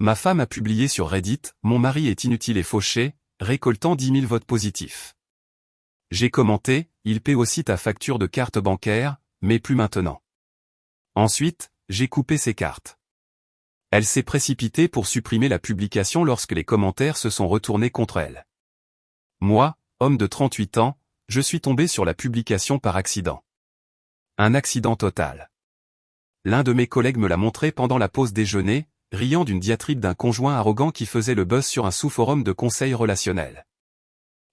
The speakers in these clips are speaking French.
Ma femme a publié sur Reddit « Mon mari est inutile et fauché », récoltant 10 000 votes positifs. J'ai commenté « Il paie aussi ta facture de carte bancaire, mais plus maintenant ». Ensuite, j'ai coupé ses cartes. Elle s'est précipitée pour supprimer la publication lorsque les commentaires se sont retournés contre elle. Moi, homme de 38 ans, je suis tombé sur la publication par accident. Un accident total. L'un de mes collègues me l'a montré pendant la pause déjeuner, riant d'une diatribe d'un conjoint arrogant qui faisait le buzz sur un sous-forum de conseil relationnel.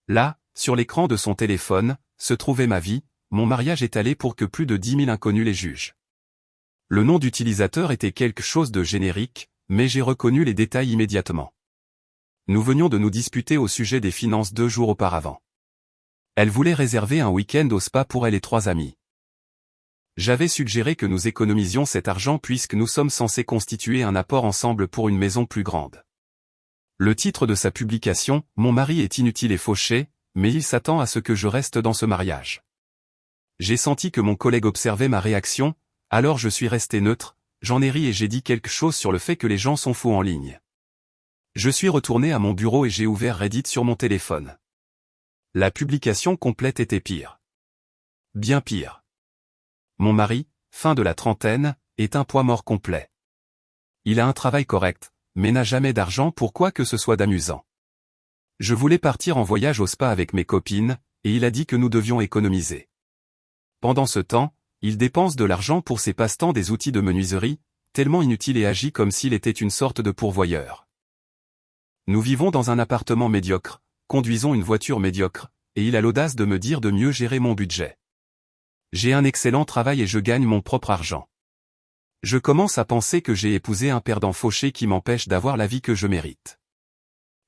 Là, sur l'écran de son téléphone, se trouvait ma vie, mon mariage étalé pour que plus de 10 000 inconnus les jugent. Le nom d'utilisateur était quelque chose de générique, mais j'ai reconnu les détails immédiatement. Nous venions de nous disputer au sujet des finances 2 jours auparavant. Elle voulait réserver un week-end au spa pour elle et 3 amis. J'avais suggéré que nous économisions cet argent puisque nous sommes censés constituer un apport ensemble pour une maison plus grande. Le titre de sa publication, « Mon mari est inutile et fauché, mais il s'attend à ce que je reste dans ce mariage ». J'ai senti que mon collègue observait ma réaction, alors je suis resté neutre, j'en ai ri et j'ai dit quelque chose sur le fait que les gens sont fous en ligne. Je suis retourné à mon bureau et j'ai ouvert Reddit sur mon téléphone. La publication complète était pire. Bien pire. Mon mari, fin de la trentaine, est un poids mort complet. Il a un travail correct, mais n'a jamais d'argent pour quoi que ce soit d'amusant. Je voulais partir en voyage au spa avec mes copines, et il a dit que nous devions économiser. Pendant ce temps, il dépense de l'argent pour ses passe-temps des outils de menuiserie, tellement inutile et agit comme s'il était une sorte de pourvoyeur. Nous vivons dans un appartement médiocre, conduisons une voiture médiocre, et il a l'audace de me dire de mieux gérer mon budget. J'ai un excellent travail et je gagne mon propre argent. Je commence à penser que j'ai épousé un perdant fauché qui m'empêche d'avoir la vie que je mérite.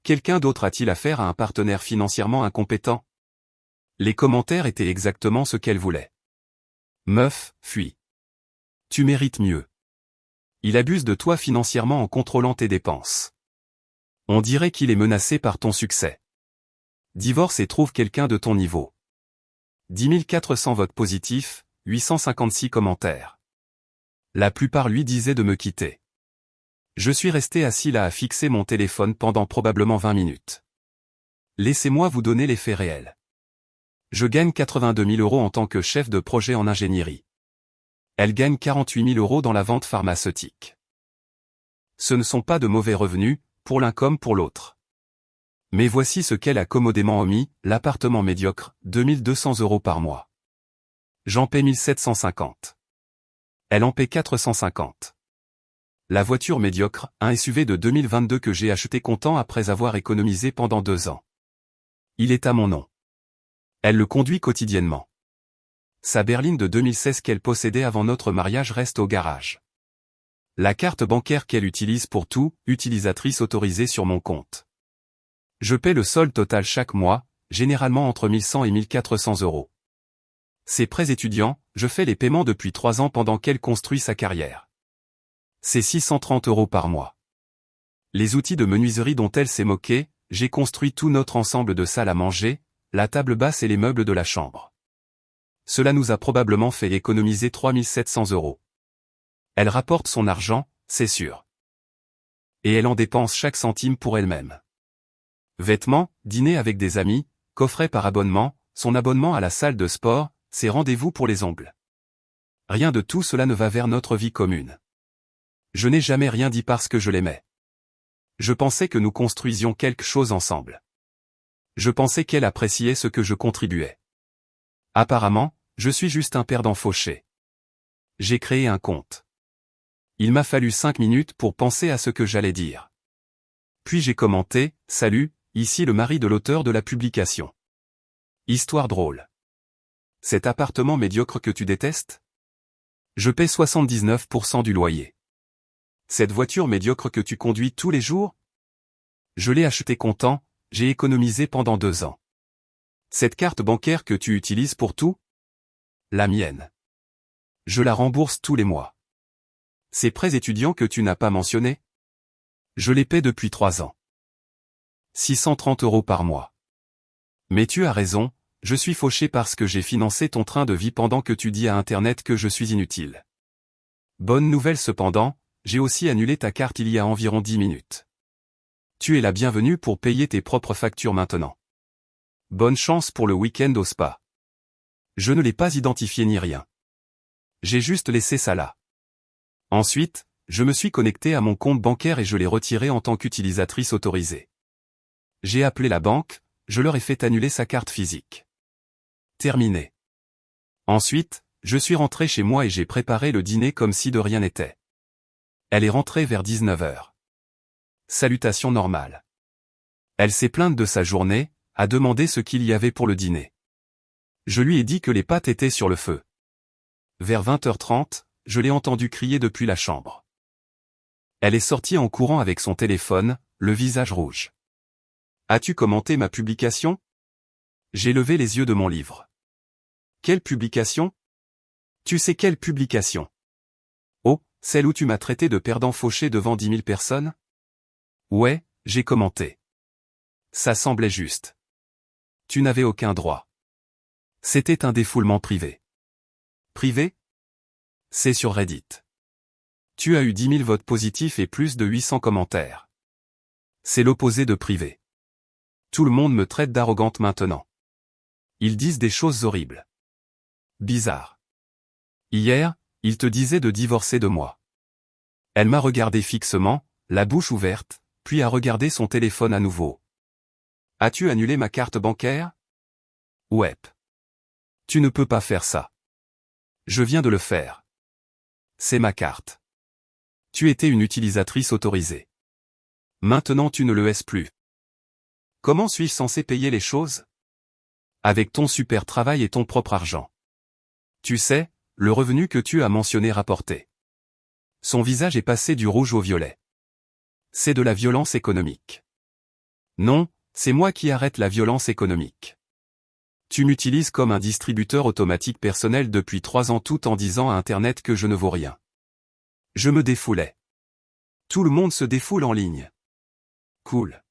Quelqu'un d'autre a-t-il affaire à un partenaire financièrement incompétent? Les commentaires étaient exactement ce qu'elle voulait. Meuf, fuis. Tu mérites mieux. Il abuse de toi financièrement en contrôlant tes dépenses. On dirait qu'il est menacé par ton succès. Divorce et trouve quelqu'un de ton niveau. 10 400 votes positifs, 856 commentaires. La plupart lui disaient de me quitter. Je suis resté assis là à fixer mon téléphone pendant probablement 20 minutes. Laissez-moi vous donner les faits réels. Je gagne 82 000 € en tant que chef de projet en ingénierie. Elle gagne 48 000 € dans la vente pharmaceutique. Ce ne sont pas de mauvais revenus, pour l'un comme pour l'autre. Mais voici ce qu'elle a commodément omis, l'appartement médiocre, 2 200 € par mois. J'en paie 1 750. Elle en paie 450. La voiture médiocre, un SUV de 2022 que j'ai acheté content après avoir économisé pendant 2 ans. Il est à mon nom. Elle le conduit quotidiennement. Sa berline de 2016 qu'elle possédait avant notre mariage reste au garage. La carte bancaire qu'elle utilise pour tout, utilisatrice autorisée sur mon compte. Je paie le solde total chaque mois, généralement entre 1 100 et 1 400 €. Ses prêts étudiants, je fais les paiements depuis 3 ans pendant qu'elle construit sa carrière. C'est 630 € par mois. Les outils de menuiserie dont elle s'est moquée, j'ai construit tout notre ensemble de salle à manger, la table basse et les meubles de la chambre. Cela nous a probablement fait économiser 3 700 €. Elle rapporte son argent, c'est sûr. Et elle en dépense chaque centime pour elle-même. Vêtements, dîner avec des amis, coffret par abonnement, son abonnement à la salle de sport, ses rendez-vous pour les ongles. Rien de tout cela ne va vers notre vie commune. Je n'ai jamais rien dit parce que je l'aimais. Je pensais que nous construisions quelque chose ensemble. Je pensais qu'elle appréciait ce que je contribuais. Apparemment, je suis juste un perdant fauché. J'ai créé un compte. Il m'a fallu 5 minutes pour penser à ce que j'allais dire. Puis j'ai commenté, « Salut, ici le mari de l'auteur de la publication. Histoire drôle. Cet appartement médiocre que tu détestes? Je paie 79% du loyer. Cette voiture médiocre que tu conduis tous les jours? Je l'ai achetée content, j'ai économisé pendant 2 ans. Cette carte bancaire que tu utilises pour tout? La mienne. Je la rembourse tous les mois. Ces prêts étudiants que tu n'as pas mentionnés? Je les paie depuis 3 ans. 630 € par mois. Mais tu as raison, je suis fauché parce que j'ai financé ton train de vie pendant que tu dis à Internet que je suis inutile. Bonne nouvelle cependant, j'ai aussi annulé ta carte il y a environ 10 minutes. Tu es la bienvenue pour payer tes propres factures maintenant. Bonne chance pour le week-end au spa. Je ne l'ai pas identifié ni rien. J'ai juste laissé ça là. Ensuite, je me suis connecté à mon compte bancaire et je l'ai retiré en tant qu'utilisatrice autorisée. J'ai appelé la banque, je leur ai fait annuler sa carte physique. Terminé. Ensuite, je suis rentré chez moi et j'ai préparé le dîner comme si de rien n'était. Elle est rentrée vers 19 h. Salutations normales. Elle s'est plainte de sa journée, a demandé ce qu'il y avait pour le dîner. Je lui ai dit que les pâtes étaient sur le feu. Vers 20 h 30, je l'ai entendue crier depuis la chambre. Elle est sortie en courant avec son téléphone, le visage rouge. As-tu commenté ma publication? J'ai levé les yeux de mon livre. Quelle publication? Tu sais quelle publication? Oh, celle où tu m'as traité de perdant fauché devant 10 000 personnes? Ouais, j'ai commenté. Ça semblait juste. Tu n'avais aucun droit. C'était un défoulement privé. Privé? C'est sur Reddit. Tu as eu 10 000 votes positifs et plus de 800 commentaires. C'est l'opposé de privé. Tout le monde me traite d'arrogante maintenant. Ils disent des choses horribles. Bizarre. Hier, ils te disaient de divorcer de moi. Elle m'a regardé fixement, la bouche ouverte, puis a regardé son téléphone à nouveau. As-tu annulé ma carte bancaire? Ouais. Tu ne peux pas faire ça. Je viens de le faire. C'est ma carte. Tu étais une utilisatrice autorisée. Maintenant tu ne le es plus. Comment suis-je censé payer les choses? Avec ton super travail et ton propre argent. Tu sais, le revenu que tu as mentionné rapporté. Son visage est passé du rouge au violet. C'est de la violence économique. Non, c'est moi qui arrête la violence économique. Tu m'utilises comme un distributeur automatique personnel depuis 3 ans tout en disant à Internet que je ne vaux rien. Je me défoulais. Tout le monde se défoule en ligne. Cool.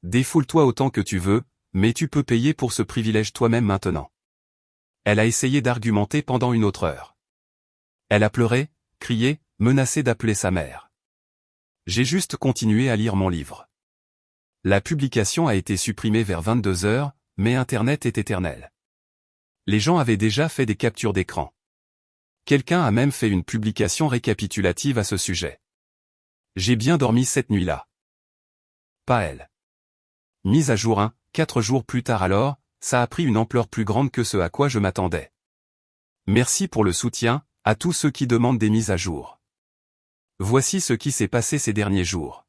Défoule-toi autant que tu veux, mais tu peux payer pour ce privilège toi-même maintenant. Elle a essayé d'argumenter pendant une autre heure. Elle a pleuré, crié, menacé d'appeler sa mère. J'ai juste continué à lire mon livre. La publication a été supprimée vers 22 h, mais Internet est éternel. Les gens avaient déjà fait des captures d'écran. Quelqu'un a même fait une publication récapitulative à ce sujet. J'ai bien dormi cette nuit-là. Pas elle. Mise à jour 1, 4 jours plus tard alors, ça a pris une ampleur plus grande que ce à quoi je m'attendais. Merci pour le soutien, à tous ceux qui demandent des mises à jour. Voici ce qui s'est passé ces derniers jours.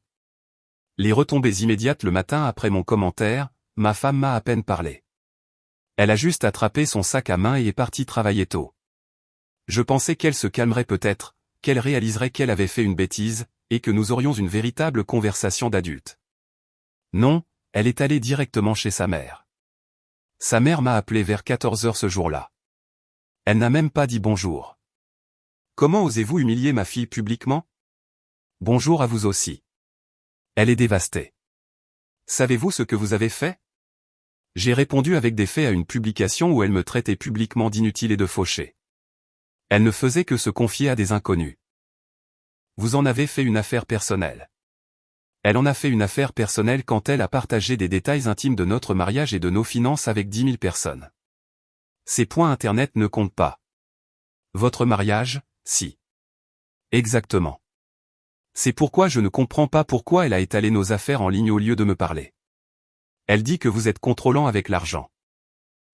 Les retombées immédiates le matin après mon commentaire, ma femme m'a à peine parlé. Elle a juste attrapé son sac à main et est partie travailler tôt. Je pensais qu'elle se calmerait peut-être, qu'elle réaliserait qu'elle avait fait une bêtise, et que nous aurions une véritable conversation d'adultes. Non, elle est allée directement chez sa mère. Sa mère m'a appelé vers 14 h ce jour-là. Elle n'a même pas dit bonjour. Comment osez-vous humilier ma fille publiquement? Bonjour à vous aussi. Elle est dévastée. Savez-vous ce que vous avez fait? J'ai répondu avec des faits à une publication où elle me traitait publiquement d'inutile et de fauché. Elle ne faisait que se confier à des inconnus. Vous en avez fait une affaire personnelle. Elle en a fait une affaire personnelle quand elle a partagé des détails intimes de notre mariage et de nos finances avec 10 000 personnes. Ces points Internet ne comptent pas. Votre mariage, si. Exactement. C'est pourquoi je ne comprends pas pourquoi elle a étalé nos affaires en ligne au lieu de me parler. Elle dit que vous êtes contrôlant avec l'argent.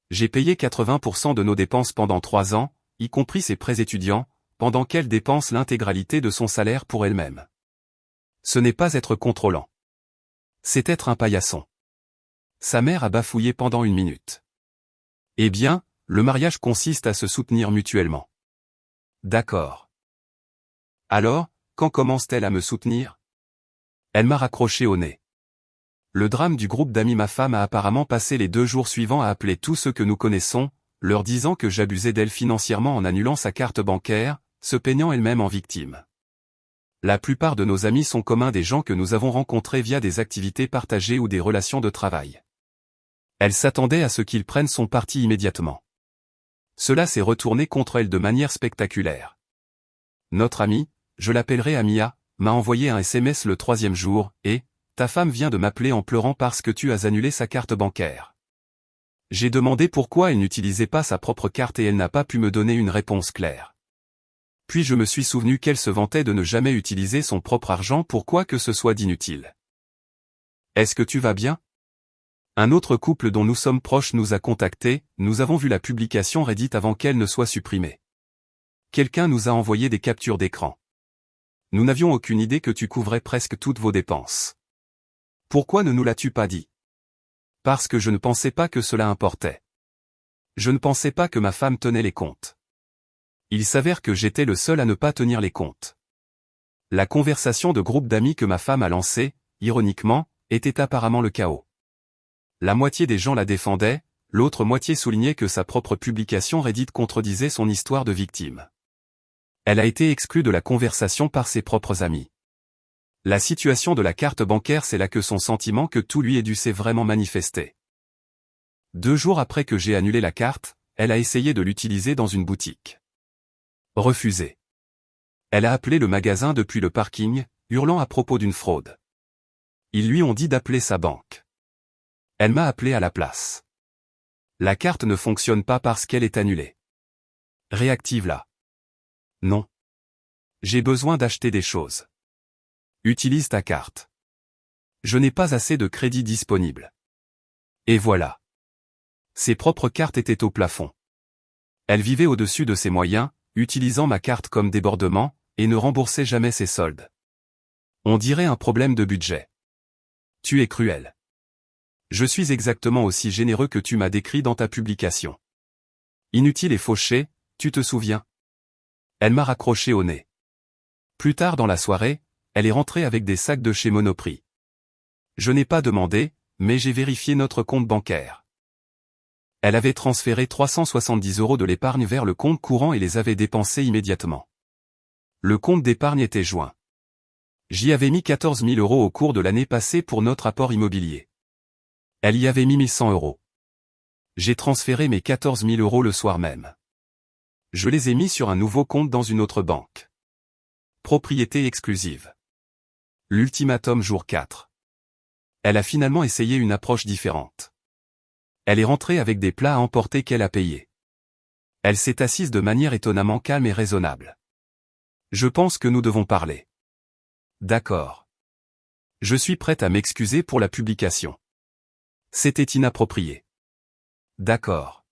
J'ai payé 80% de nos dépenses pendant 3 ans, y compris ses prêts étudiants, pendant qu'elle dépense l'intégralité de son salaire pour elle-même. Ce n'est pas être contrôlant. C'est être un paillasson. Sa mère a bafouillé pendant 1 minute. Eh bien, le mariage consiste à se soutenir mutuellement. D'accord. Alors, quand commence-t-elle à me soutenir? Elle m'a raccroché au nez. Le drame du groupe d'amis ma femme a apparemment passé les 2 jours suivants à appeler tous ceux que nous connaissons, leur disant que j'abusais d'elle financièrement en annulant sa carte bancaire, se peignant elle-même en victime. La plupart de nos amis sont communs des gens que nous avons rencontrés via des activités partagées ou des relations de travail. Elle s'attendait à ce qu'ils prennent son parti immédiatement. Cela s'est retourné contre elle de manière spectaculaire. Notre amie, je l'appellerai Amia, m'a envoyé un SMS le 3e jour, et ta femme vient de m'appeler en pleurant parce que tu as annulé sa carte bancaire. J'ai demandé pourquoi elle n'utilisait pas sa propre carte et elle n'a pas pu me donner une réponse claire. Puis je me suis souvenu qu'elle se vantait de ne jamais utiliser son propre argent pour quoi que ce soit d'inutile. Est-ce que tu vas bien? Un autre couple dont nous sommes proches nous a contactés, nous avons vu la publication Reddit avant qu'elle ne soit supprimée. Quelqu'un nous a envoyé des captures d'écran. Nous n'avions aucune idée que tu couvrais presque toutes vos dépenses. Pourquoi ne nous l'as-tu pas dit? Parce que je ne pensais pas que cela importait. Je ne pensais pas que ma femme tenait les comptes. Il s'avère que j'étais le seul à ne pas tenir les comptes. La conversation de groupe d'amis que ma femme a lancée, ironiquement, était apparemment le chaos. La moitié des gens la défendaient, l'autre moitié soulignait que sa propre publication Reddit contredisait son histoire de victime. Elle a été exclue de la conversation par ses propres amis. La situation de la carte bancaire, c'est là que son sentiment que tout lui est dû s'est vraiment manifesté. 2 jours après que j'ai annulé la carte, elle a essayé de l'utiliser dans une boutique. Refusé. Elle a appelé le magasin depuis le parking, hurlant à propos d'une fraude. Ils lui ont dit d'appeler sa banque. Elle m'a appelé à la place. La carte ne fonctionne pas parce qu'elle est annulée. Réactive-la. Non. J'ai besoin d'acheter des choses. Utilise ta carte. Je n'ai pas assez de crédit disponible. Et voilà. Ses propres cartes étaient au plafond. Elle vivait au-dessus de ses moyens, utilisant ma carte comme débordement, et ne remboursait jamais ses soldes. On dirait un problème de budget. Tu es cruel. Je suis exactement aussi généreux que tu m'as décrit dans ta publication. Inutile et fauché, tu te souviens? Elle m'a raccroché au nez. Plus tard dans la soirée, elle est rentrée avec des sacs de chez Monoprix. Je n'ai pas demandé, mais j'ai vérifié notre compte bancaire. Elle avait transféré 370 € de l'épargne vers le compte courant et les avait dépensés immédiatement. Le compte d'épargne était joint. J'y avais mis 14 000 € au cours de l'année passée pour notre apport immobilier. Elle y avait mis 1100 €. J'ai transféré mes 14 000 € le soir même. Je les ai mis sur un nouveau compte dans une autre banque. Propriété exclusive. L'ultimatum jour 4. Elle a finalement essayé une approche différente. Elle est rentrée avec des plats à emporter qu'elle a payés. Elle s'est assise de manière étonnamment calme et raisonnable. Je pense que nous devons parler. D'accord. Je suis prête à m'excuser pour la publication. C'était inapproprié. D'accord.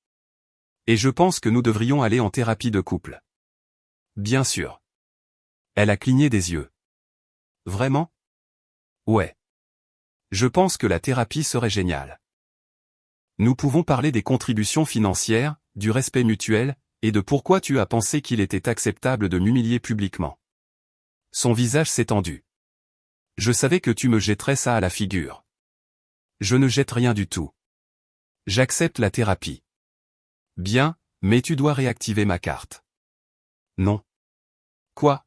Et je pense que nous devrions aller en thérapie de couple. Bien sûr. Elle a cligné des yeux. Vraiment? Ouais. Je pense que la thérapie serait géniale. Nous pouvons parler des contributions financières, du respect mutuel, et de pourquoi tu as pensé qu'il était acceptable de m'humilier publiquement. Son visage s'est tendu. Je savais que tu me jetterais ça à la figure. Je ne jette rien du tout. J'accepte la thérapie. Bien, mais tu dois réactiver ma carte. Non. Quoi?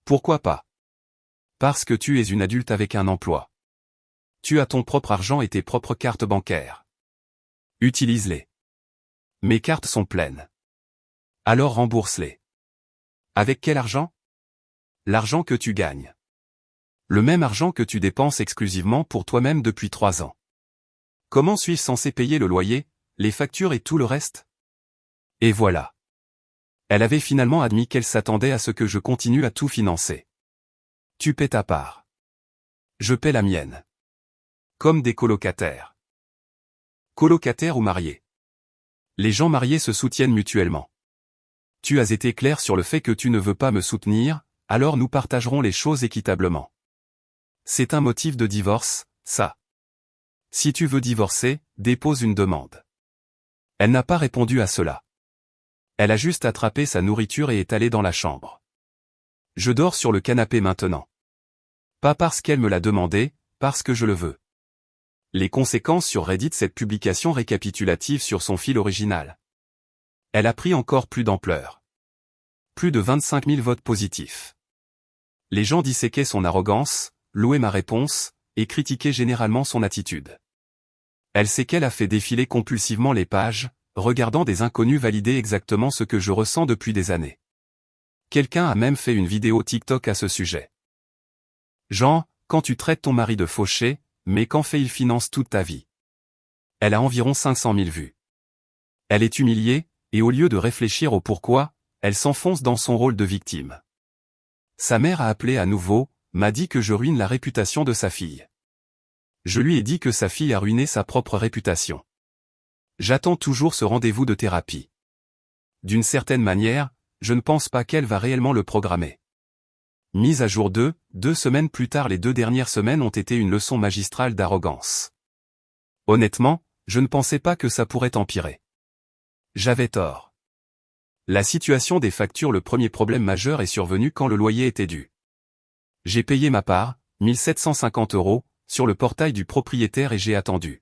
Pourquoi pas? Parce que tu es une adulte avec un emploi. Tu as ton propre argent et tes propres cartes bancaires. Utilise-les. Mes cartes sont pleines. Alors rembourse-les. Avec quel argent? L'argent que tu gagnes. Le même argent que tu dépenses exclusivement pour toi-même depuis 3 ans. Comment suis-je censé payer le loyer, les factures et tout le reste? Et voilà. Elle avait finalement admis qu'elle s'attendait à ce que je continue à tout financer. Tu paies ta part. Je paie la mienne. Comme des colocataires. Colocataires ou mariés. Les gens mariés se soutiennent mutuellement. Tu as été clair sur le fait que tu ne veux pas me soutenir, alors nous partagerons les choses équitablement. C'est un motif de divorce, ça. Si tu veux divorcer, dépose une demande. Elle n'a pas répondu à cela. Elle a juste attrapé sa nourriture et est allée dans la chambre. Je dors sur le canapé maintenant. Pas parce qu'elle me l'a demandé, parce que je le veux. Les conséquences sur Reddit, cette publication récapitulative sur son fil original. Elle a pris encore plus d'ampleur. Plus de 25 000 votes positifs. Les gens disséquaient son arrogance, louaient ma réponse, et critiquaient généralement son attitude. Elle sait qu'elle a fait défiler compulsivement les pages, regardant des inconnus valider exactement ce que je ressens depuis des années. Quelqu'un a même fait une vidéo TikTok à ce sujet. Genre, quand tu traites ton mari de fauché, mais qu'en fait il finance toute ta vie. Elle a environ 500 000 vues. Elle est humiliée, et au lieu de réfléchir au pourquoi, elle s'enfonce dans son rôle de victime. Sa mère a appelé à nouveau, m'a dit que je ruine la réputation de sa fille. Je lui ai dit que sa fille a ruiné sa propre réputation. J'attends toujours ce rendez-vous de thérapie. D'une certaine manière, je ne pense pas qu'elle va réellement le programmer. Mise à jour 2 semaines plus tard, les 2 dernières semaines ont été une leçon magistrale d'arrogance. Honnêtement, je ne pensais pas que ça pourrait empirer. J'avais tort. La situation des factures, le premier problème majeur est survenu quand le loyer était dû. J'ai payé ma part, 1750 €, sur le portail du propriétaire et j'ai attendu.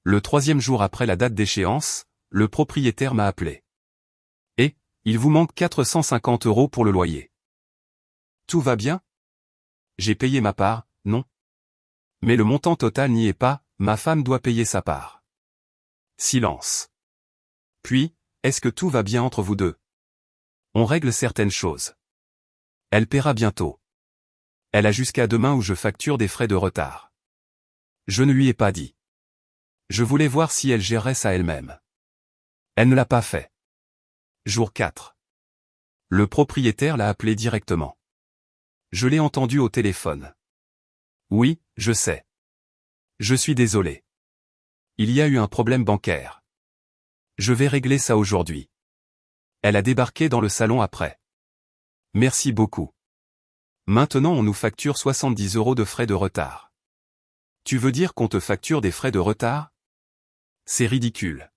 Le 3e jour après la date d'échéance, le propriétaire m'a appelé. Et, il vous manque 450 € pour le loyer. Tout va bien? J'ai payé ma part, non? Mais le montant total n'y est pas, ma femme doit payer sa part. Silence. Puis, est-ce que tout va bien entre vous deux? On règle certaines choses. Elle paiera bientôt. Elle a jusqu'à demain où je facture des frais de retard. Je ne lui ai pas dit. Je voulais voir si elle gérerait ça elle-même. Elle ne l'a pas fait. Jour 4. Le propriétaire l'a appelé directement. Je l'ai entendu au téléphone. Oui, je sais. Je suis désolé. Il y a eu un problème bancaire. Je vais régler ça aujourd'hui. Elle a débarqué dans le salon après. Merci beaucoup. Maintenant on nous facture 70 € de frais de retard. Tu veux dire qu'on te facture des frais de retard? C'est ridicule.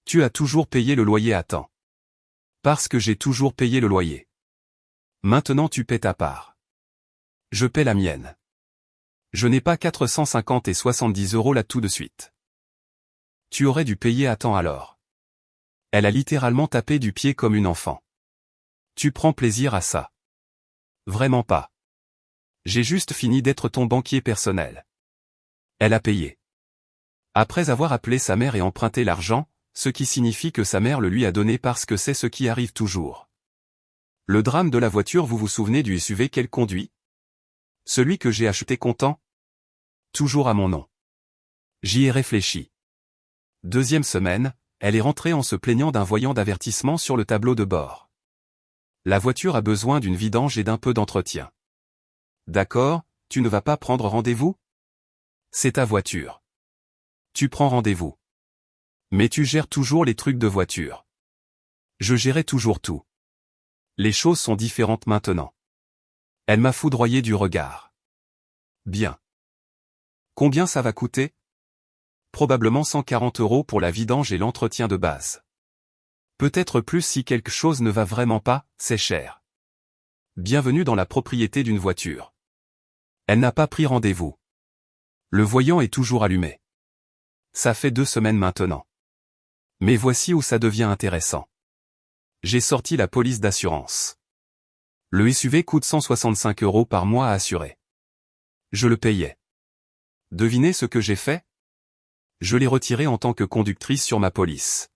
Tu as toujours payé le loyer à temps. Parce que j'ai toujours payé le loyer. Maintenant tu paies ta part. Je paie la mienne. Je n'ai pas 450 et 70 € là tout de suite. Tu aurais dû payer à temps alors. Elle a littéralement tapé du pied comme une enfant. Tu prends plaisir à ça? Vraiment pas. J'ai juste fini d'être ton banquier personnel. Elle a payé. Après avoir appelé sa mère et emprunté l'argent, ce qui signifie que sa mère le lui a donné parce que c'est ce qui arrive toujours. Le drame de la voiture, vous vous souvenez du SUV qu'elle conduit? Celui que j'ai acheté comptant? Toujours à mon nom. J'y ai réfléchi. 2e semaine, elle est rentrée en se plaignant d'un voyant d'avertissement sur le tableau de bord. La voiture a besoin d'une vidange et d'un peu d'entretien. D'accord, tu ne vas pas prendre rendez-vous? C'est ta voiture. Tu prends rendez-vous. Mais tu gères toujours les trucs de voiture. Je gérais toujours tout. Les choses sont différentes maintenant. Elle m'a foudroyé du regard. Bien. Combien ça va coûter? Probablement 140 € pour la vidange et l'entretien de base. Peut-être plus si quelque chose ne va vraiment pas, c'est cher. Bienvenue dans la propriété d'une voiture. Elle n'a pas pris rendez-vous. Le voyant est toujours allumé. Ça fait 2 semaines maintenant. Mais voici où ça devient intéressant. J'ai sorti la police d'assurance. Le SUV coûte 165 € par mois à assurer. Je le payais. Devinez ce que j'ai fait? Je l'ai retiré en tant que conductrice sur ma police.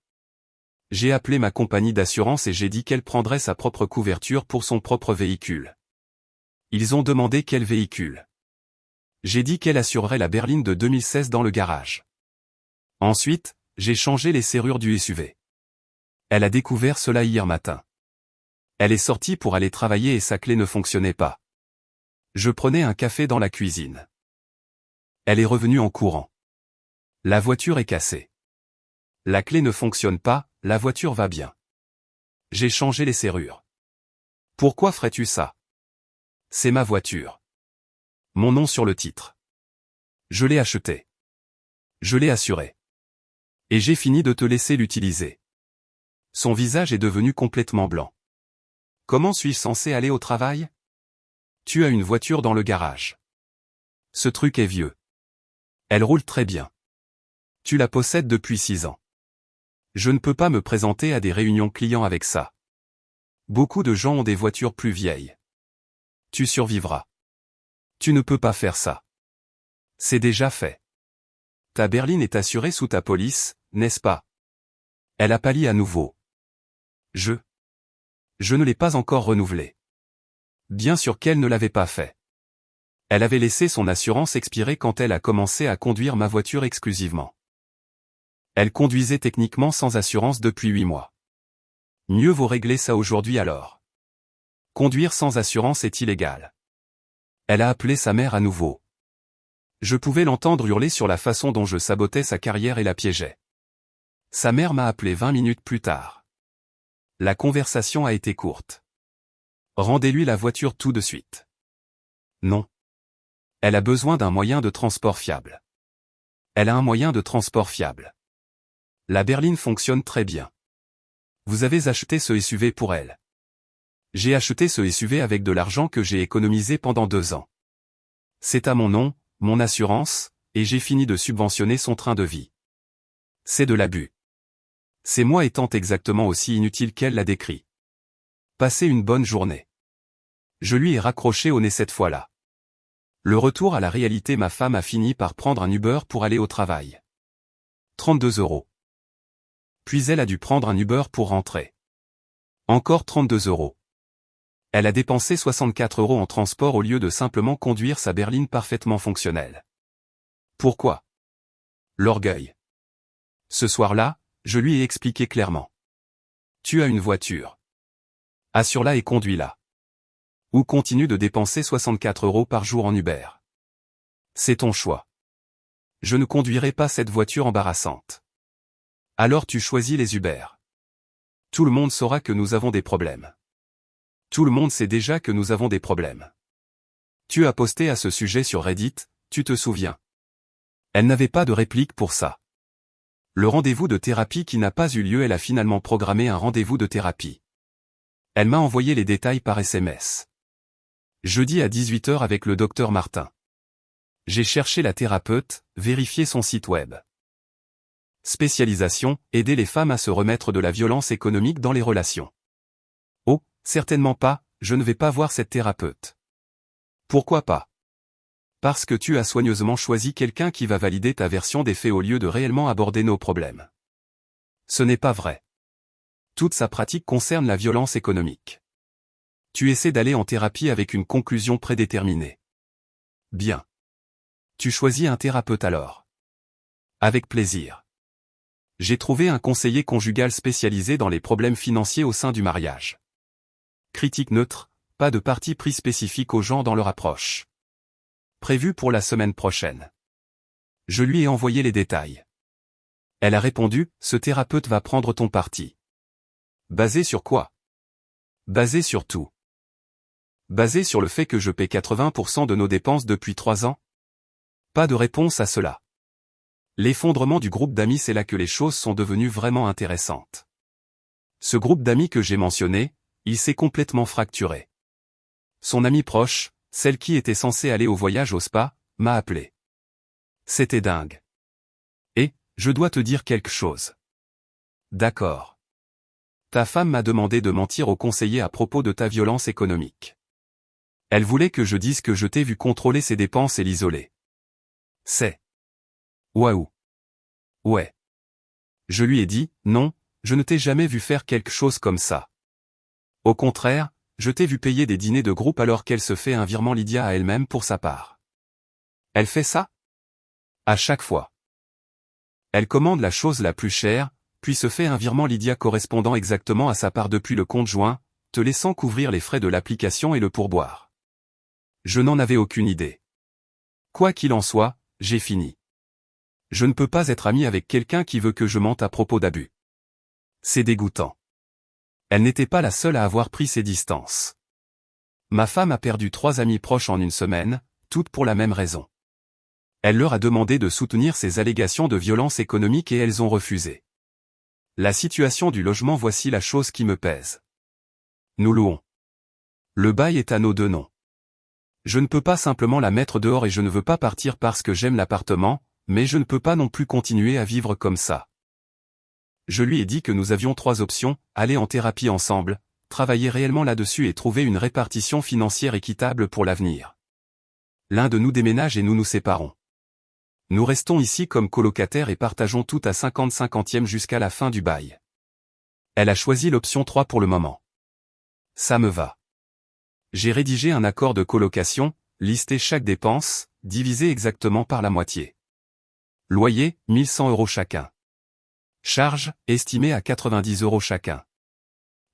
J'ai appelé ma compagnie d'assurance et j'ai dit qu'elle prendrait sa propre couverture pour son propre véhicule. Ils ont demandé quel véhicule. J'ai dit qu'elle assurerait la berline de 2016 dans le garage. Ensuite, j'ai changé les serrures du SUV. Elle a découvert cela hier matin. Elle est sortie pour aller travailler et sa clé ne fonctionnait pas. Je prenais un café dans la cuisine. Elle est revenue en courant. La voiture est cassée. La clé ne fonctionne pas, la voiture va bien. J'ai changé les serrures. Pourquoi ferais-tu ça? C'est ma voiture. Mon nom sur le titre. Je l'ai achetée. Je l'ai assurée. Et j'ai fini de te laisser l'utiliser. Son visage est devenu complètement blanc. Comment suis-je censé aller au travail? Tu as une voiture dans le garage. Ce truc est vieux. Elle roule très bien. Tu la possèdes depuis 6 ans. Je ne peux pas me présenter à des réunions clients avec ça. Beaucoup de gens ont des voitures plus vieilles. Tu survivras. Tu ne peux pas faire ça. C'est déjà fait. Ta berline est assurée sous ta police, n'est-ce pas? Elle a pâli à nouveau. Je ne l'ai pas encore renouvelée. Bien sûr qu'elle ne l'avait pas fait. Elle avait laissé son assurance expirer quand elle a commencé à conduire ma voiture exclusivement. Elle conduisait techniquement sans assurance depuis 8 mois. Mieux vaut régler ça aujourd'hui alors. Conduire sans assurance est illégal. Elle a appelé sa mère à nouveau. Je pouvais l'entendre hurler sur la façon dont je sabotais sa carrière et la piégeais. Sa mère m'a appelé 20 minutes plus tard. La conversation a été courte. Rendez-lui la voiture tout de suite. Non. Elle a besoin d'un moyen de transport fiable. Elle a un moyen de transport fiable. La berline fonctionne très bien. Vous avez acheté ce SUV pour elle. J'ai acheté ce SUV avec de l'argent que j'ai économisé pendant 2 ans. C'est à mon nom, mon assurance, et j'ai fini de subventionner son train de vie. C'est de l'abus. C'est moi étant exactement aussi inutile qu'elle l'a décrit. Passez une bonne journée. Je lui ai raccroché au nez cette fois-là. Le retour à la réalité, ma femme a fini par prendre un Uber pour aller au travail. 32 €. Puis elle a dû prendre un Uber pour rentrer. Encore 32 €. Elle a dépensé 64 € en transport au lieu de simplement conduire sa berline parfaitement fonctionnelle. Pourquoi? L'orgueil. Ce soir-là, je lui ai expliqué clairement. Tu as une voiture. Assure-la et conduis-la. Ou continue de dépenser 64 € par jour en Uber. C'est ton choix. Je ne conduirai pas cette voiture embarrassante. Alors tu choisis les Uber. Tout le monde saura que nous avons des problèmes. Tout le monde sait déjà que nous avons des problèmes. Tu as posté à ce sujet sur Reddit, tu te souviens. Elle n'avait pas de réplique pour ça. Le rendez-vous de thérapie qui n'a pas eu lieu, elle a finalement programmé un rendez-vous de thérapie. Elle m'a envoyé les détails par SMS. Jeudi à 18 h avec le docteur Martin. J'ai cherché la thérapeute, vérifié son site web. Spécialisation, aider les femmes à se remettre de la violence économique dans les relations. Oh, certainement pas, je ne vais pas voir cette thérapeute. Pourquoi pas? Parce que tu as soigneusement choisi quelqu'un qui va valider ta version des faits au lieu de réellement aborder nos problèmes. Ce n'est pas vrai. Toute sa pratique concerne la violence économique. Tu essaies d'aller en thérapie avec une conclusion prédéterminée. Bien. Tu choisis un thérapeute alors. Avec plaisir. J'ai trouvé un conseiller conjugal spécialisé dans les problèmes financiers au sein du mariage. Critique neutre, pas de parti pris spécifique aux gens dans leur approche. Prévu pour la semaine prochaine. Je lui ai envoyé les détails. Elle a répondu, ce thérapeute va prendre ton parti. Basé sur quoi? Basé sur tout. Basé sur le fait que je paie 80% de nos dépenses depuis 3 ans? Pas de réponse à cela. L'effondrement du groupe d'amis, c'est là que les choses sont devenues vraiment intéressantes. Ce groupe d'amis que j'ai mentionné, il s'est complètement fracturé. Son amie proche, celle qui était censée aller au voyage au spa, m'a appelé. C'était dingue. Et, je dois te dire quelque chose. D'accord. Ta femme m'a demandé de mentir au conseiller à propos de ta violence économique. Elle voulait que je dise que je t'ai vu contrôler ses dépenses et l'isoler. C'est. Waouh. Ouais. Je lui ai dit, non, je ne t'ai jamais vu faire quelque chose comme ça. Au contraire, je t'ai vu payer des dîners de groupe alors qu'elle se fait un virement Lydia à elle-même pour sa part. Elle fait ça? À chaque fois. Elle commande la chose la plus chère, puis se fait un virement Lydia correspondant exactement à sa part depuis le compte joint, te laissant couvrir les frais de l'application et le pourboire. Je n'en avais aucune idée. Quoi qu'il en soit, j'ai fini. Je ne peux pas être ami avec quelqu'un qui veut que je mente à propos d'abus. C'est dégoûtant. Elle n'était pas la seule à avoir pris ses distances. Ma femme a perdu 3 amis proches en une semaine, toutes pour la même raison. Elle leur a demandé de soutenir ses allégations de violence économique et elles ont refusé. La situation du logement, voici la chose qui me pèse. Nous louons. Le bail est à nos 2 noms. Je ne peux pas simplement la mettre dehors et je ne veux pas partir parce que j'aime l'appartement, mais je ne peux pas non plus continuer à vivre comme ça. Je lui ai dit que nous avions 3 options, aller en thérapie ensemble, travailler réellement là-dessus et trouver une répartition financière équitable pour l'avenir. L'un de nous déménage et nous nous séparons. Nous restons ici comme colocataires et partageons tout à 50-50 jusqu'à la fin du bail. Elle a choisi l'option 3 pour le moment. Ça me va. J'ai rédigé un accord de colocation, listé chaque dépense, divisé exactement par la moitié. Loyer, 1100 € chacun. Charges, estimées à 90 € chacun.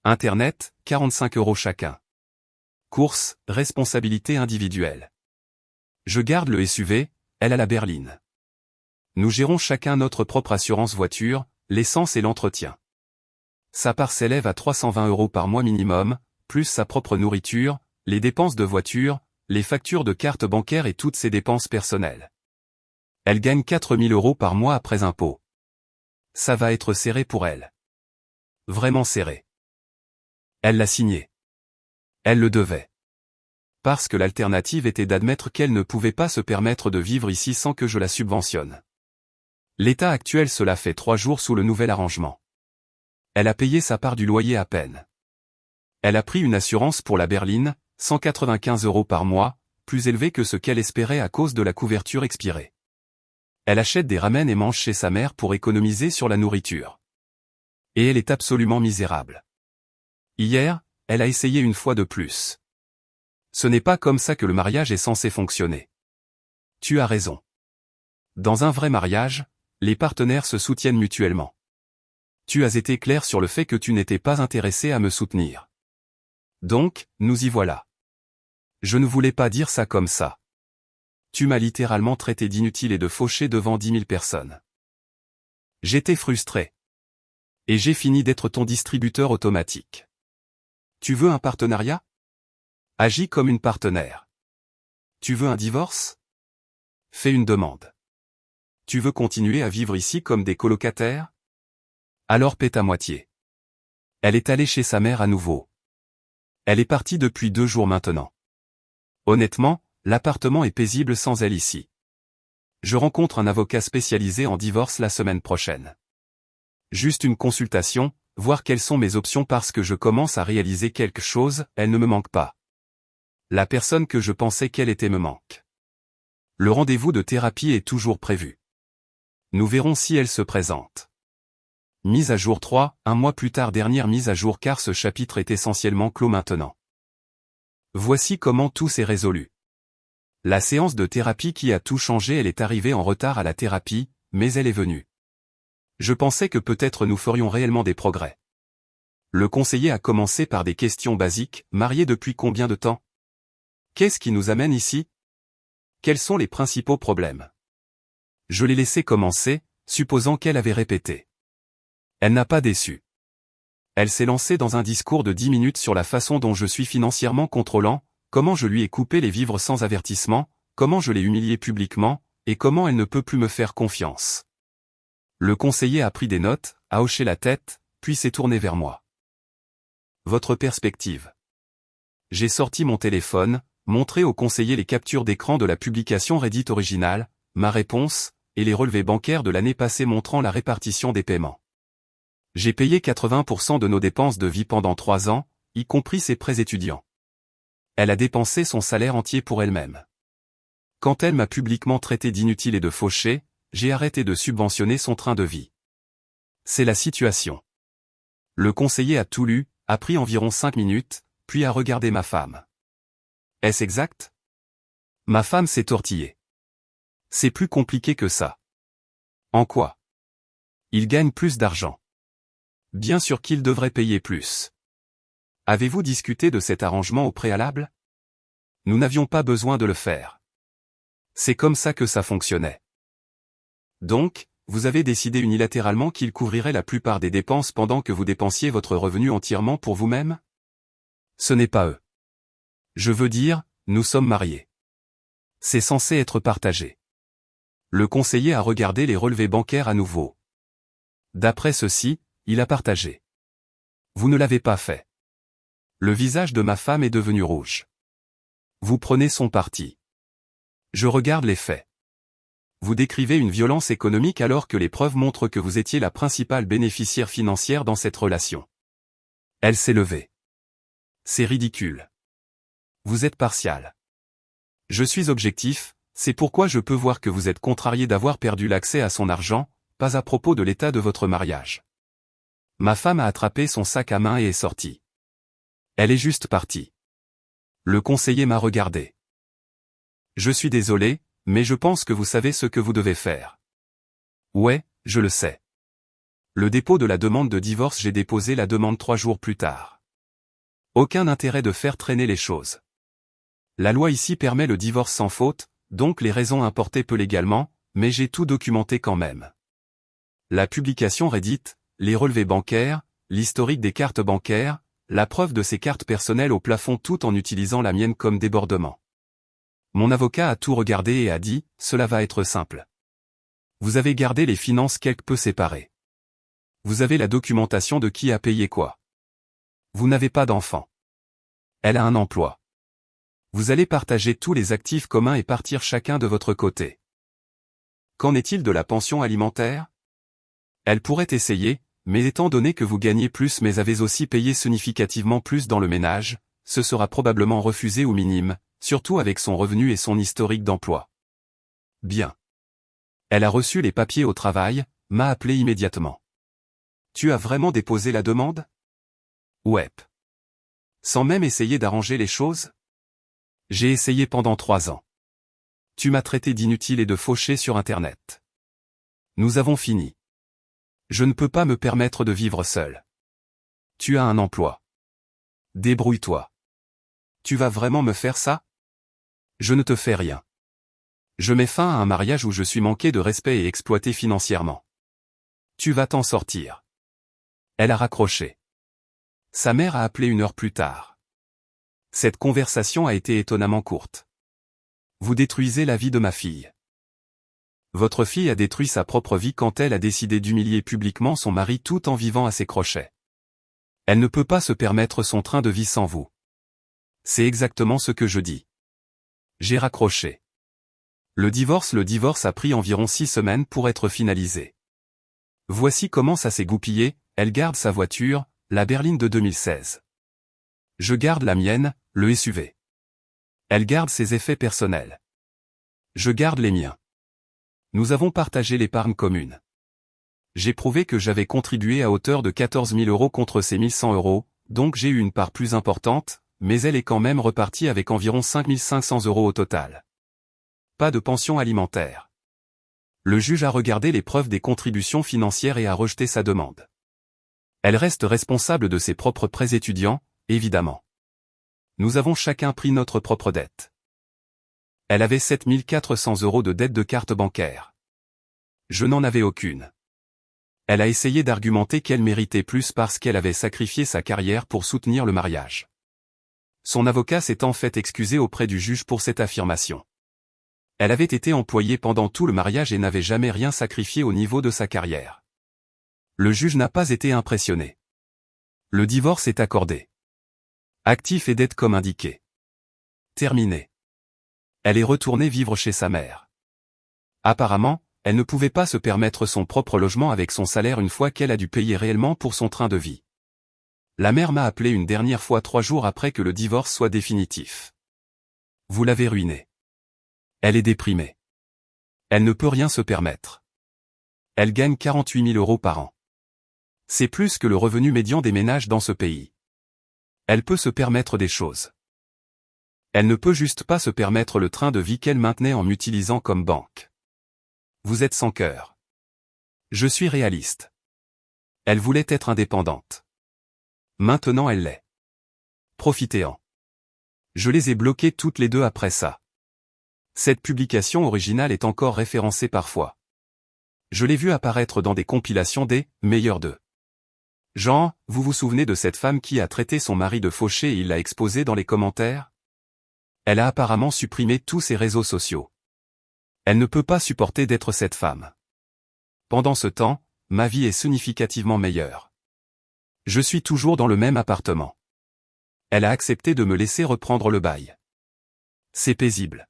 Internet, 45 € chacun. Courses, responsabilité individuelle. Je garde le SUV, elle a la berline. Nous gérons chacun notre propre assurance voiture, l'essence et l'entretien. Sa part s'élève à 320 € par mois minimum, plus sa propre nourriture, les dépenses de voiture, les factures de carte bancaire et toutes ses dépenses personnelles. Elle gagne 4000 € par mois après impôt. Ça va être serré pour elle. Vraiment serré. Elle l'a signé. Elle le devait. Parce que l'alternative était d'admettre qu'elle ne pouvait pas se permettre de vivre ici sans que je la subventionne. L'état actuel cela fait 3 jours sous le nouvel arrangement. Elle a payé sa part du loyer à peine. Elle a pris une assurance pour la berline, 195 € par mois, plus élevée que ce qu'elle espérait à cause de la couverture expirée. Elle achète des ramen et mange chez sa mère pour économiser sur la nourriture. Et elle est absolument misérable. Hier, elle a essayé une fois de plus. Ce n'est pas comme ça que le mariage est censé fonctionner. Tu as raison. Dans un vrai mariage, les partenaires se soutiennent mutuellement. Tu as été clair sur le fait que tu n'étais pas intéressé à me soutenir. Donc, nous y voilà. Je ne voulais pas dire ça comme ça. Tu m'as littéralement traité d'inutile et de fauché devant 10 000 personnes. J'étais frustré. Et j'ai fini d'être ton distributeur automatique. Tu veux un partenariat? Agis comme une partenaire. Tu veux un divorce? Fais une demande. Tu veux continuer à vivre ici comme des colocataires? Alors paie ta moitié. Elle est allée chez sa mère à nouveau. Elle est partie depuis 2 jours maintenant. Honnêtement, l'appartement est paisible sans elle ici. Je rencontre un avocat spécialisé en divorce la semaine prochaine. Juste une consultation, voir quelles sont mes options parce que je commence à réaliser quelque chose, elle ne me manque pas. La personne que je pensais qu'elle était me manque. Le rendez-vous de thérapie est toujours prévu. Nous verrons si elle se présente. Mise à jour 3, un mois plus tard, dernière mise à jour car ce chapitre est essentiellement clos maintenant. Voici comment tout s'est résolu. La séance de thérapie qui a tout changé, elle est arrivée en retard à la thérapie, mais elle est venue. Je pensais que peut-être nous ferions réellement des progrès. Le conseiller a commencé par des questions basiques, marié depuis combien de temps? Qu'est-ce qui nous amène ici? Quels sont les principaux problèmes? Je l'ai laissé commencer, supposant qu'elle avait répété. Elle n'a pas déçu. Elle s'est lancée dans un discours de 10 minutes sur la façon dont je suis financièrement contrôlant, comment je lui ai coupé les vivres sans avertissement, comment je l'ai humiliée publiquement, et comment elle ne peut plus me faire confiance. Le conseiller a pris des notes, a hoché la tête, puis s'est tourné vers moi. Votre perspective. J'ai sorti mon téléphone, montré au conseiller les captures d'écran de la publication Reddit originale, ma réponse, et les relevés bancaires de l'année passée montrant la répartition des paiements. J'ai payé 80% de nos dépenses de vie pendant 3 ans, y compris ses prêts étudiants. Elle a dépensé son salaire entier pour elle-même. Quand elle m'a publiquement traité d'inutile et de fauché, j'ai arrêté de subventionner son train de vie. C'est la situation. Le conseiller a tout lu, a pris environ 5 minutes, puis a regardé ma femme. Est-ce exact? Ma femme s'est tortillée. C'est plus compliqué que ça. En quoi? Il gagne plus d'argent. Bien sûr qu'il devrait payer plus. Avez-vous discuté de cet arrangement au préalable? Nous n'avions pas besoin de le faire. C'est comme ça que ça fonctionnait. Donc, vous avez décidé unilatéralement qu'il couvrirait la plupart des dépenses pendant que vous dépensiez votre revenu entièrement pour vous-même? Ce n'est pas eux. Je veux dire, nous sommes mariés. C'est censé être partagé. Le conseiller a regardé les relevés bancaires à nouveau. D'après ceci, il a partagé. Vous ne l'avez pas fait. Le visage de ma femme est devenu rouge. Vous prenez son parti. Je regarde les faits. Vous décrivez une violence économique alors que les preuves montrent que vous étiez la principale bénéficiaire financière dans cette relation. Elle s'est levée. C'est ridicule. Vous êtes partial. Je suis objectif, c'est pourquoi je peux voir que vous êtes contrarié d'avoir perdu l'accès à son argent, pas à propos de l'état de votre mariage. Ma femme a attrapé son sac à main et est sortie. Elle est juste partie. Le conseiller m'a regardé. Je suis désolé, mais je pense que vous savez ce que vous devez faire. Ouais, je le sais. Le dépôt de la demande de divorce, j'ai déposé la demande 3 jours plus tard. Aucun intérêt de faire traîner les choses. La loi ici permet le divorce sans faute, donc les raisons importées peu légalement, mais j'ai tout documenté quand même. La publication Reddit, les relevés bancaires, l'historique des cartes bancaires, la preuve de ses cartes personnelles au plafond tout en utilisant la mienne comme débordement. Mon avocat a tout regardé et a dit, cela va être simple. Vous avez gardé les finances quelque peu séparées. Vous avez la documentation de qui a payé quoi. Vous n'avez pas d'enfant. Elle a un emploi. Vous allez partager tous les actifs communs et partir chacun de votre côté. Qu'en est-il de la pension alimentaire? Elle pourrait essayer, mais étant donné que vous gagnez plus mais avez aussi payé significativement plus dans le ménage, ce sera probablement refusé ou minime, surtout avec son revenu et son historique d'emploi. Bien. Elle a reçu les papiers au travail, m'a appelé immédiatement. Tu as vraiment déposé la demande? Ouais. Sans même essayer d'arranger les choses? J'ai essayé pendant 3 ans. Tu m'as traité d'inutile et de fauché sur Internet. Nous avons fini. Je ne peux pas me permettre de vivre seul. Tu as un emploi. Débrouille-toi. Tu vas vraiment me faire ça? Je ne te fais rien. Je mets fin à un mariage où je suis manqué de respect et exploité financièrement. Tu vas t'en sortir. Elle a raccroché. Sa mère a appelé 1 heure plus tard. Cette conversation a été étonnamment courte. Vous détruisez la vie de ma fille. Votre fille a détruit sa propre vie quand elle a décidé d'humilier publiquement son mari tout en vivant à ses crochets. Elle ne peut pas se permettre son train de vie sans vous. C'est exactement ce que je dis. J'ai raccroché. Le divorce a pris environ 6 semaines pour être finalisé. Voici comment ça s'est goupillé, elle garde sa voiture, la berline de 2016. Je garde la mienne, le SUV. Elle garde ses effets personnels. Je garde les miens. Nous avons partagé l'épargne commune. J'ai prouvé que j'avais contribué à hauteur de 14 000 € contre ses 1 100 €, donc j'ai eu une part plus importante, mais elle est quand même repartie avec environ 5 500 € au total. Pas de pension alimentaire. Le juge a regardé les preuves des contributions financières et a rejeté sa demande. Elle reste responsable de ses propres prêts étudiants, évidemment. Nous avons chacun pris notre propre dette. Elle avait 7 400 € de dette de carte bancaire. Je n'en avais aucune. Elle a essayé d'argumenter qu'elle méritait plus parce qu'elle avait sacrifié sa carrière pour soutenir le mariage. Son avocat s'est en fait excusé auprès du juge pour cette affirmation. Elle avait été employée pendant tout le mariage et n'avait jamais rien sacrifié au niveau de sa carrière. Le juge n'a pas été impressionné. Le divorce est accordé. Actifs et dettes comme indiqué. Terminé. Elle est retournée vivre chez sa mère. Apparemment, elle ne pouvait pas se permettre son propre logement avec son salaire une fois qu'elle a dû payer réellement pour son train de vie. La mère m'a appelé une dernière fois 3 jours après que le divorce soit définitif. Vous l'avez ruinée. Elle est déprimée. Elle ne peut rien se permettre. Elle gagne 48 000 € par an. C'est plus que le revenu médian des ménages dans ce pays. Elle peut se permettre des choses. Elle ne peut juste pas se permettre le train de vie qu'elle maintenait en m'utilisant comme banque. Vous êtes sans cœur. Je suis réaliste. Elle voulait être indépendante. Maintenant elle l'est. Profitez-en. Je les ai bloquées toutes les deux après ça. Cette publication originale est encore référencée parfois. Je l'ai vue apparaître dans des compilations des « meilleurs d'eux ». Genre, vous vous souvenez de cette femme qui a traité son mari de fauché et il l'a exposé dans les commentaires? Elle a apparemment supprimé tous ses réseaux sociaux. Elle ne peut pas supporter d'être cette femme. Pendant ce temps, ma vie est significativement meilleure. Je suis toujours dans le même appartement. Elle a accepté de me laisser reprendre le bail. C'est paisible.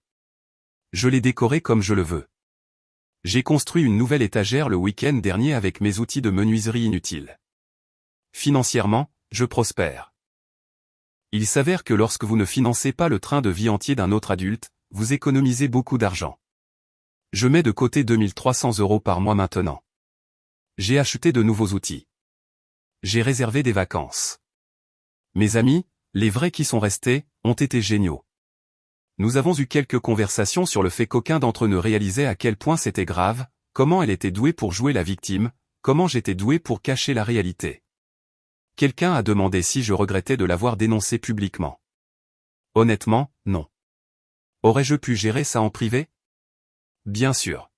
Je l'ai décoré comme je le veux. J'ai construit une nouvelle étagère le week-end dernier avec mes outils de menuiserie inutiles. Financièrement, je prospère. Il s'avère que lorsque vous ne financez pas le train de vie entier d'un autre adulte, vous économisez beaucoup d'argent. Je mets de côté 2 300 € par mois maintenant. J'ai acheté de nouveaux outils. J'ai réservé des vacances. Mes amis, les vrais qui sont restés, ont été géniaux. Nous avons eu quelques conversations sur le fait qu'aucun d'entre eux ne réalisait à quel point c'était grave, comment elle était douée pour jouer la victime, comment j'étais doué pour cacher la réalité. Quelqu'un a demandé si je regrettais de l'avoir dénoncé publiquement. Honnêtement, non. Aurais-je pu gérer ça en privé? Bien sûr.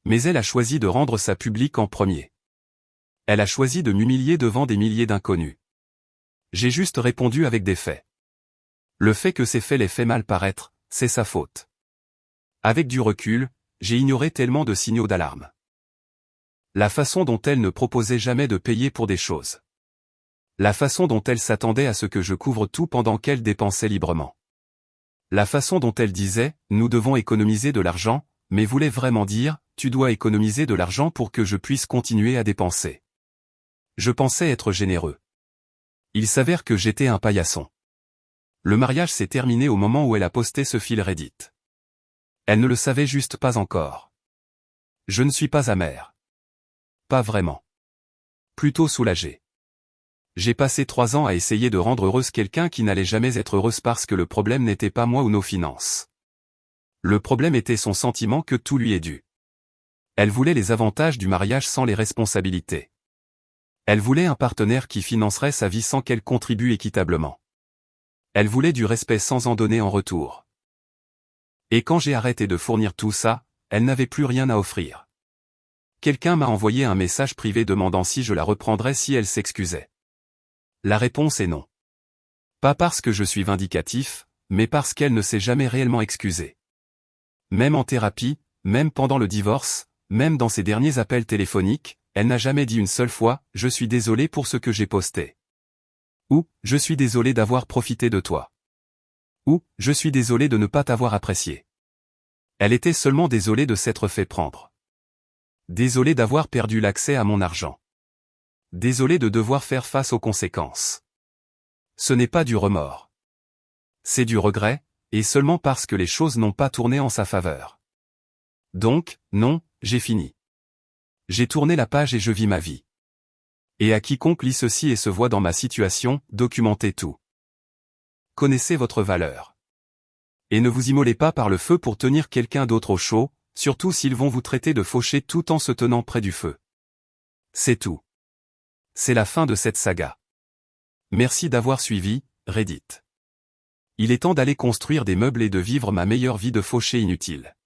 Mais elle a choisi de rendre ça public en premier. Elle a choisi de m'humilier devant des milliers d'inconnus. J'ai juste répondu avec des faits. Le fait que ces faits l'aient fait mal paraître, c'est sa faute. Avec du recul, j'ai ignoré tellement de signaux d'alarme. La façon dont elle ne proposait jamais de payer pour des choses. La façon dont elle s'attendait à ce que je couvre tout pendant qu'elle dépensait librement. La façon dont elle disait, nous devons économiser de l'argent, mais voulait vraiment dire, tu dois économiser de l'argent pour que je puisse continuer à dépenser. Je pensais être généreux. Il s'avère que j'étais un paillasson. Le mariage s'est terminé au moment où elle a posté ce fil Reddit. Elle ne le savait juste pas encore. Je ne suis pas amer. Pas vraiment. Plutôt soulagé. J'ai passé 3 ans à essayer de rendre heureuse quelqu'un qui n'allait jamais être heureuse parce que le problème n'était pas moi ou nos finances. Le problème était son sentiment que tout lui est dû. Elle voulait les avantages du mariage sans les responsabilités. Elle voulait un partenaire qui financerait sa vie sans qu'elle contribue équitablement. Elle voulait du respect sans en donner en retour. Et quand j'ai arrêté de fournir tout ça, elle n'avait plus rien à offrir. Quelqu'un m'a envoyé un message privé demandant si je la reprendrais si elle s'excusait. La réponse est non. Pas parce que je suis vindicatif, mais parce qu'elle ne s'est jamais réellement excusée. Même en thérapie, même pendant le divorce, même dans ses derniers appels téléphoniques, elle n'a jamais dit une seule fois « Je suis désolé pour ce que j'ai posté ». Ou « Je suis désolé d'avoir profité de toi ». Ou « Je suis désolé de ne pas t'avoir apprécié ». Elle était seulement désolée de s'être fait prendre. Désolée d'avoir perdu l'accès à mon argent. Désolée de devoir faire face aux conséquences. Ce n'est pas du remords. C'est du regret, et seulement parce que les choses n'ont pas tourné en sa faveur. Donc, non, j'ai fini. J'ai tourné la page et je vis ma vie. Et à quiconque lit ceci et se voit dans ma situation, documentez tout. Connaissez votre valeur. Et ne vous immolez pas par le feu pour tenir quelqu'un d'autre au chaud, surtout s'ils vont vous traiter de fauché tout en se tenant près du feu. C'est tout. C'est la fin de cette saga. Merci d'avoir suivi, Reddit. Il est temps d'aller construire des meubles et de vivre ma meilleure vie de fauché inutile.